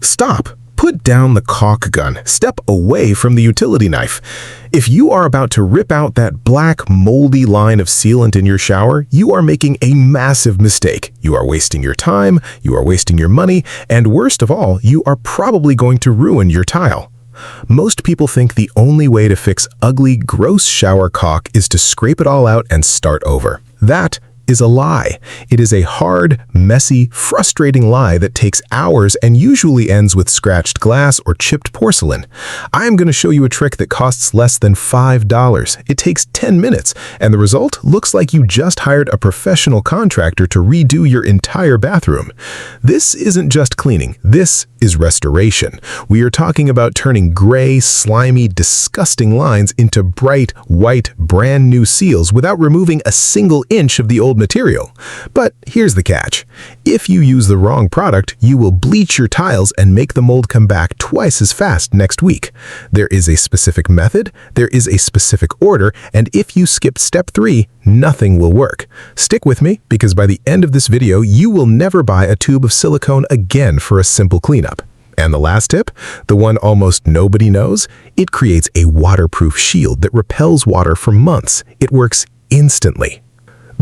Stop. Put down the caulk gun. Step away from the utility knife. If you are about to rip out that black, moldy line of sealant in your shower, you are making a massive mistake. You are wasting your time, you are wasting your money, and worst of all, you are probably going to ruin your tile. Most people think the only way to fix ugly, gross shower caulk is to scrape it all out and start over. That is a lie. It is a hard, messy, frustrating lie that takes hours and usually ends with scratched glass or chipped porcelain. I am going to show you a trick that costs less than $5. It takes 10 minutes, and the result looks like you just hired a professional contractor to redo your entire bathroom. This isn't just cleaning. This is restoration. We are talking about turning gray, slimy, disgusting lines into bright, white, brand new seals without removing a single inch of the old material. But here's the catch. If you use the wrong product, you will bleach your tiles and make the mold come back twice as fast next week. There is a specific method, there is a specific order, and if you skip step 3, nothing will work. Stick with me, because by the end of this video, you will never buy a tube of silicone again for a simple cleanup. And the last tip, the one almost nobody knows, it creates a waterproof shield that repels water for months. It works instantly.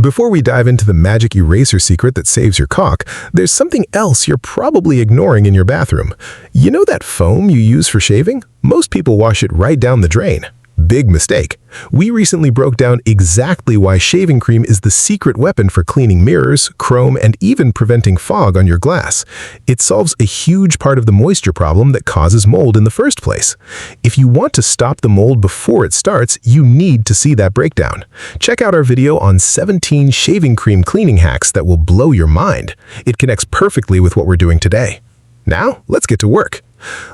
Before we dive into the magic eraser secret that saves your caulk, there's something else you're probably ignoring in your bathroom. You know that foam you use for shaving? Most people wash it right down the drain. Big mistake. We recently broke down exactly why shaving cream is the secret weapon for cleaning mirrors, chrome, and even preventing fog on your glass. It solves a huge part of the moisture problem that causes mold in the first place. If you want to stop the mold before it starts, you need to see that breakdown. Check out our video on 17 shaving cream cleaning hacks that will blow your mind. It connects perfectly with what we're doing today. Now, let's get to work.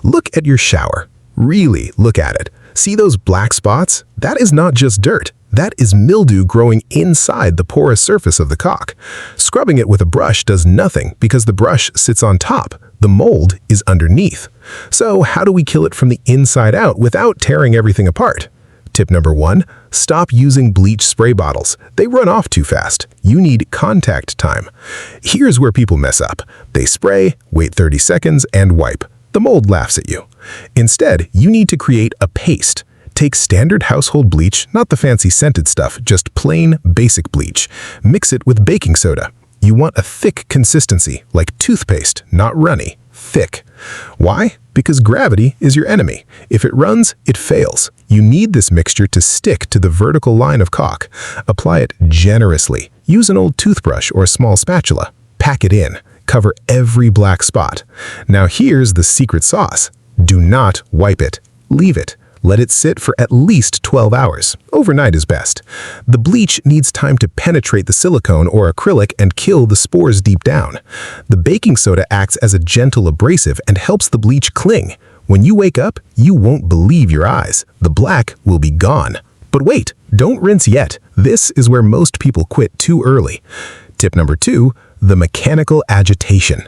Look at your shower. Really look at it. See those black spots? That is not just dirt. That is mildew growing inside the porous surface of the caulk. Scrubbing it with a brush does nothing because the brush sits on top. The mold is underneath. So how do we kill it from the inside out without tearing everything apart? Tip number 1, stop using bleach spray bottles. They run off too fast. You need contact time. Here's where people mess up. They spray, wait 30 seconds, and wipe. The mold laughs at you. Instead, you need to create a paste. Take standard household bleach, not the fancy scented stuff, just plain, basic bleach. Mix it with baking soda. You want a thick consistency, like toothpaste, not runny. Thick. Why? Because gravity is your enemy. If it runs, it fails. You need this mixture to stick to the vertical line of caulk. Apply it generously. Use an old toothbrush or a small spatula. Pack it in. Cover every black spot. Now here's the secret sauce. Do not wipe it. Leave it. Let it sit for at least 12 hours. Overnight is best. The bleach needs time to penetrate the silicone or acrylic and kill the spores deep down. The baking soda acts as a gentle abrasive and helps the bleach cling. When you wake up, you won't believe your eyes. The black will be gone. But wait, don't rinse yet. This is where most people quit too early. Tip number 2, the mechanical agitation.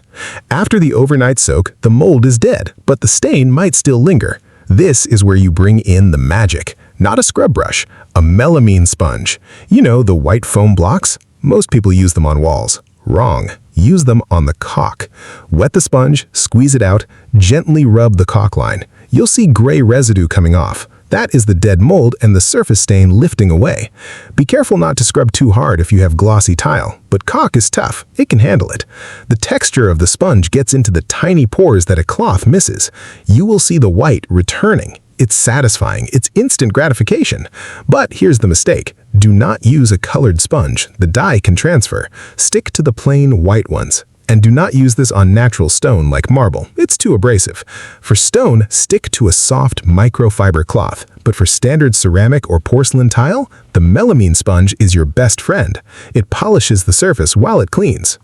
After the overnight soak, the mold is dead, but the stain might still linger. This is where you bring in the magic. Not a scrub brush, a melamine sponge. You know, the white foam blocks? Most people use them on walls. Wrong. Use them on the caulk. Wet the sponge, squeeze it out, gently rub the caulk line. You'll see gray residue coming off. That is the dead mold and the surface stain lifting away. Be careful not to scrub too hard if you have glossy tile, but caulk is tough. It can handle it. The texture of the sponge gets into the tiny pores that a cloth misses. You will see the white returning. It's satisfying. It's instant gratification. But here's the mistake. Do not use a colored sponge. The dye can transfer. Stick to the plain white ones. And do not use this on natural stone like marble. It's too abrasive. For stone, stick to a soft microfiber cloth. But for standard ceramic or porcelain tile, the melamine sponge is your best friend. It polishes the surface while it cleans.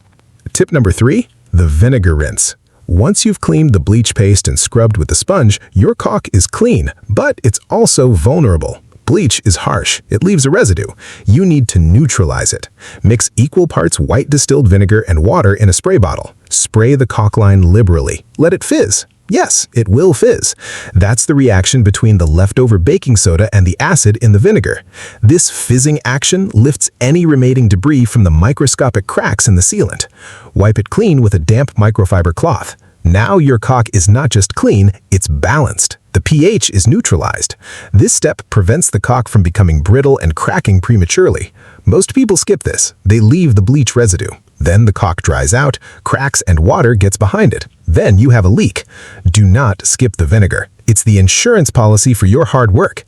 Tip number 3, the vinegar rinse. Once you've cleaned the bleach paste and scrubbed with the sponge, your caulk is clean, but it's also vulnerable. Bleach is harsh. It leaves a residue. You need to neutralize it. Mix equal parts white distilled vinegar and water in a spray bottle. Spray the caulk line liberally. Let it fizz. Yes, it will fizz. That's the reaction between the leftover baking soda and the acid in the vinegar. This fizzing action lifts any remaining debris from the microscopic cracks in the sealant. Wipe it clean with a damp microfiber cloth. Now your caulk is not just clean, it's balanced. The pH is neutralized. This step prevents the caulk from becoming brittle and cracking prematurely. Most people skip this. They leave the bleach residue. Then the caulk dries out, cracks, and water gets behind it. Then you have a leak. Do not skip the vinegar. It's the insurance policy for your hard work.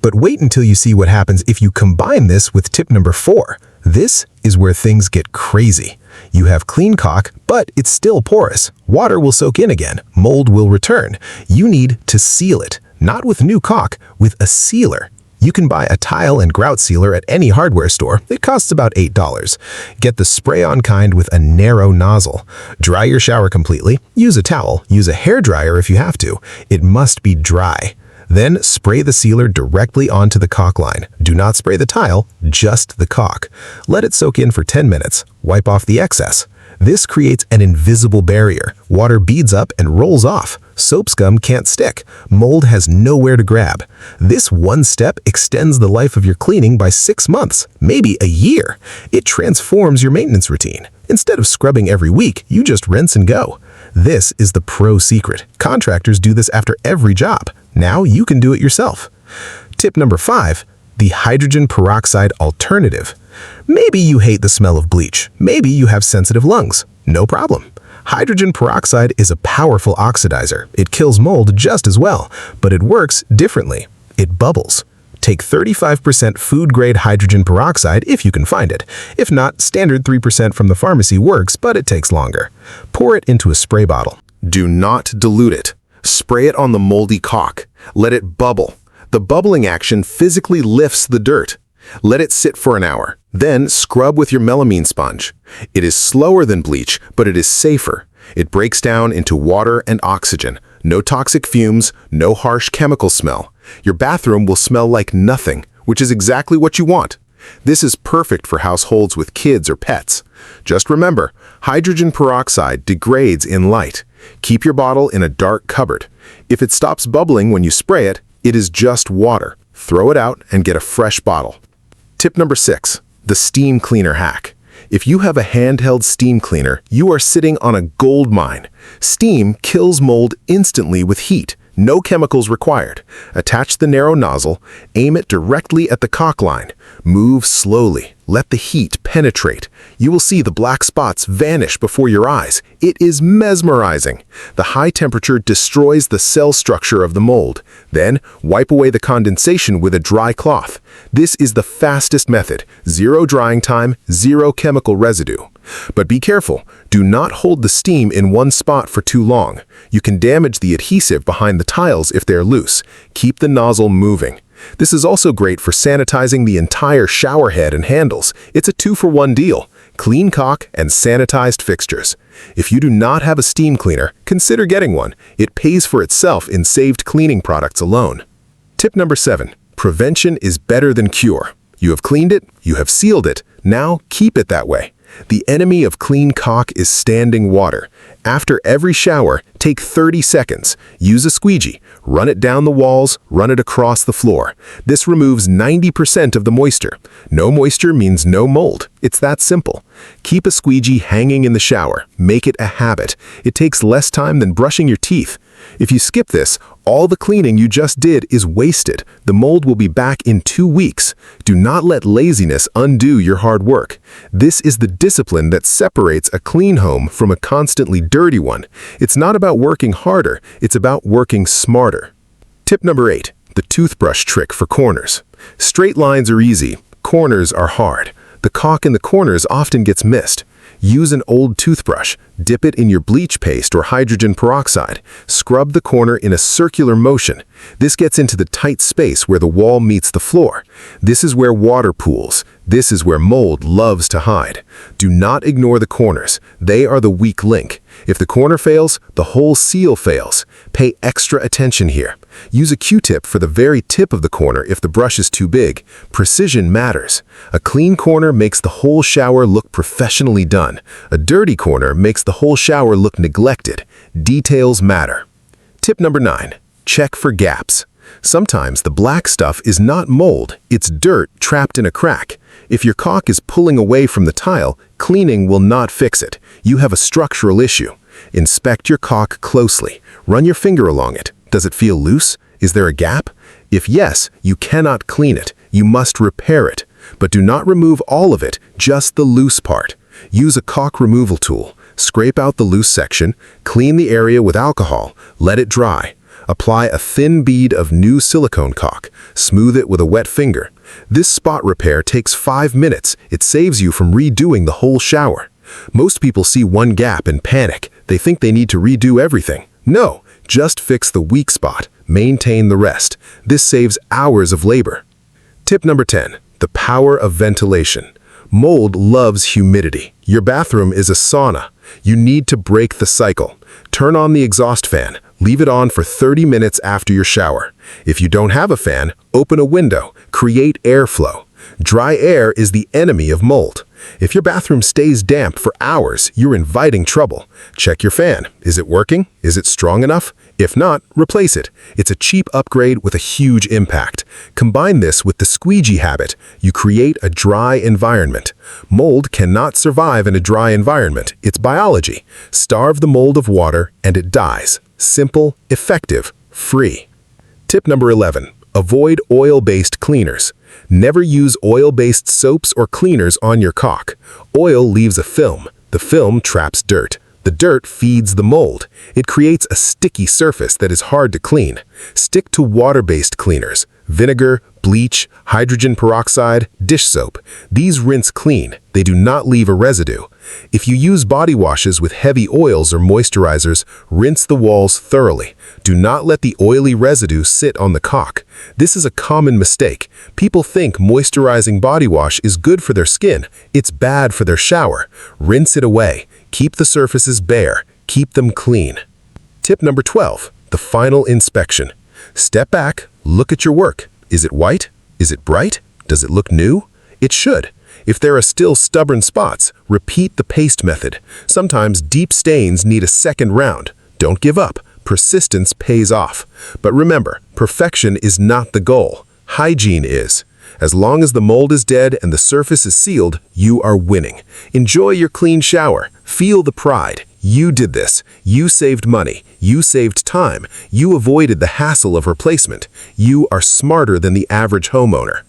But wait until you see what happens if you combine this with tip number 4. This is where things get crazy. You have clean caulk, but it's still porous. Water will soak in again. Mold will return. You need to seal it, not with new caulk, with a sealer. You can buy a tile and grout sealer at any hardware store. It costs about $8. Get the spray-on kind with a narrow nozzle. Dry your shower completely. Use a towel. Use a hairdryer if you have to. It must be dry. Then spray the sealer directly onto the caulk line. Do not spray the tile, just the caulk. Let it soak in for 10 minutes. Wipe off the excess. This creates an invisible barrier. Water beads up and rolls off. Soap scum can't stick. Mold has nowhere to grab. This one step extends the life of your cleaning by 6 months, maybe a year. It transforms your maintenance routine. Instead of scrubbing every week, you just rinse and go. This is the pro secret. Contractors do this after every job. Now you can do it yourself. Tip number 5, the hydrogen peroxide alternative. Maybe you hate the smell of bleach. Maybe you have sensitive lungs. No problem. Hydrogen peroxide is a powerful oxidizer. It kills mold just as well, but it works differently. It bubbles. Take 35% food-grade hydrogen peroxide if you can find it. If not, standard 3% from the pharmacy works, but it takes longer. Pour it into a spray bottle. Do not dilute it. Spray it on the moldy caulk. Let it bubble. The bubbling action physically lifts the dirt. Let it sit for an hour. Then scrub with your melamine sponge. It is slower than bleach, but it is safer. It breaks down into water and oxygen. No toxic fumes, no harsh chemical smell. Your bathroom will smell like nothing, which is exactly what you want. This is perfect for households with kids or pets. Just remember, hydrogen peroxide degrades in light. Keep your bottle in a dark cupboard. If it stops bubbling when you spray it, it is just water. Throw it out and get a fresh bottle. Tip number 6, the steam cleaner hack. If you have a handheld steam cleaner, you are sitting on a gold mine. Steam kills mold instantly with heat. No chemicals required. Attach the narrow nozzle, aim it directly at the caulk line. Move slowly. Let the heat penetrate. You will see the black spots vanish before your eyes. It is mesmerizing. The high temperature destroys the cell structure of the mold. Then, wipe away the condensation with a dry cloth. This is the fastest method. 0 drying time, 0 chemical residue. But be careful. Do not hold the steam in one spot for too long. You can damage the adhesive behind the tiles if they're loose. Keep the nozzle moving. This is also great for sanitizing the entire shower head and handles. It's a 2-for-1 deal. Clean caulk and sanitized fixtures. If you do not have a steam cleaner, consider getting one. It pays for itself in saved cleaning products alone. Tip number 7. Prevention is better than cure. You have cleaned it, you have sealed it, now keep it that way. The enemy of clean caulk is standing water. After every shower, take 30 seconds. Use a squeegee. Run it down the walls, run it across the floor. This removes 90% of the moisture. No moisture means no mold. It's that simple. Keep a squeegee hanging in the shower. Make it a habit. It takes less time than brushing your teeth. If you skip this, all the cleaning you just did is wasted. The mold will be back in 2 weeks. Do not let laziness undo your hard work. This is the discipline that separates a clean home from a constantly dirty one. It's not about working harder, it's about working smarter. Tip number 8, the toothbrush trick for corners. Straight lines are easy, corners are hard. The caulk in the corners often gets missed. Use an old toothbrush. Dip it in your bleach paste or hydrogen peroxide. Scrub the corner in a circular motion. This gets into the tight space where the wall meets the floor. This is where water pools. This is where mold loves to hide. Do not ignore the corners. They are the weak link. If the corner fails, the whole seal fails. Pay extra attention here. Use a Q-tip for the very tip of the corner if the brush is too big. Precision matters. A clean corner makes the whole shower look professionally done. A dirty corner makes the whole shower look neglected. Details matter. Tip number 9. Check for gaps. Sometimes the black stuff is not mold, it's dirt trapped in a crack. If your caulk is pulling away from the tile, cleaning will not fix it. You have a structural issue. Inspect your caulk closely. Run your finger along it. Does it feel loose? Is there a gap? If yes, you cannot clean it. You must repair it. But do not remove all of it, just the loose part. Use a caulk removal tool. Scrape out the loose section, clean the area with alcohol, let it dry. Apply a thin bead of new silicone caulk. Smooth it with a wet finger. This spot repair takes 5 minutes. It saves you from redoing the whole shower. Most people see one gap and panic. They think they need to redo everything. No, just fix the weak spot. Maintain the rest. This saves hours of labor. Tip number 10. The power of ventilation. Mold loves humidity. Your bathroom is a sauna. You need to break the cycle. Turn on the exhaust fan. Leave it on for 30 minutes after your shower. If you don't have a fan, open a window. Create airflow. Dry air is the enemy of mold. If your bathroom stays damp for hours, you're inviting trouble. Check your fan. Is it working? Is it strong enough? If not, replace it. It's a cheap upgrade with a huge impact. Combine this with the squeegee habit. You create a dry environment. Mold cannot survive in a dry environment. It's biology. Starve the mold of water and it dies. Simple, effective, free. Tip number 11. Avoid oil-based cleaners. Never use oil-based soaps or cleaners on your caulk. Oil leaves a film. The film traps dirt. The dirt feeds the mold. It creates a sticky surface that is hard to clean. Stick to water-based cleaners. Vinegar, bleach, hydrogen peroxide, dish soap. These rinse clean. They do not leave a residue. If you use body washes with heavy oils or moisturizers, rinse the walls thoroughly. Do not let the oily residue sit on the caulk. This is a common mistake. People think moisturizing body wash is good for their skin. It's bad for their shower. Rinse it away. Keep the surfaces bare. Keep them clean. Tip number 12. The final inspection. Step back. Look at your work. Is it white? Is it bright? Does it look new? It should. If there are still stubborn spots, repeat the paste method. Sometimes deep stains need a second round. Don't give up. Persistence pays off. But remember, perfection is not the goal. Hygiene is. As long as the mold is dead and the surface is sealed, you are winning. Enjoy your clean shower. Feel the pride. You did this. You saved money. You saved time. You avoided the hassle of replacement. You are smarter than the average homeowner.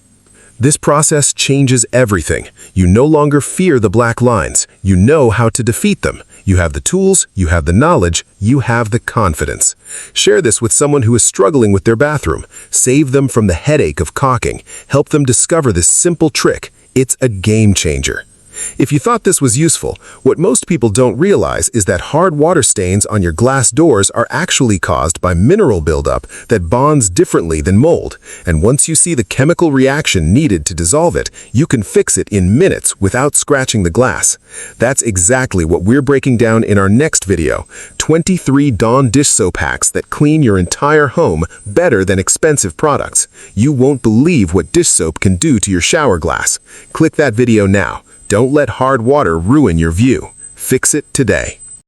This process changes everything. You no longer fear the black lines. You know how to defeat them. You have the tools, you have the knowledge, you have the confidence. Share this with someone who is struggling with their bathroom. Save them from the headache of caulking. Help them discover this simple trick. It's a game changer. If you thought this was useful, what most people don't realize is that hard water stains on your glass doors are actually caused by mineral buildup that bonds differently than mold. And once you see the chemical reaction needed to dissolve it, you can fix it in minutes without scratching the glass. That's exactly what we're breaking down in our next video. 23 Dawn dish soap hacks that clean your entire home better than expensive products. You won't believe what dish soap can do to your shower glass. Click that video now. Don't let hard water ruin your view. Fix it today.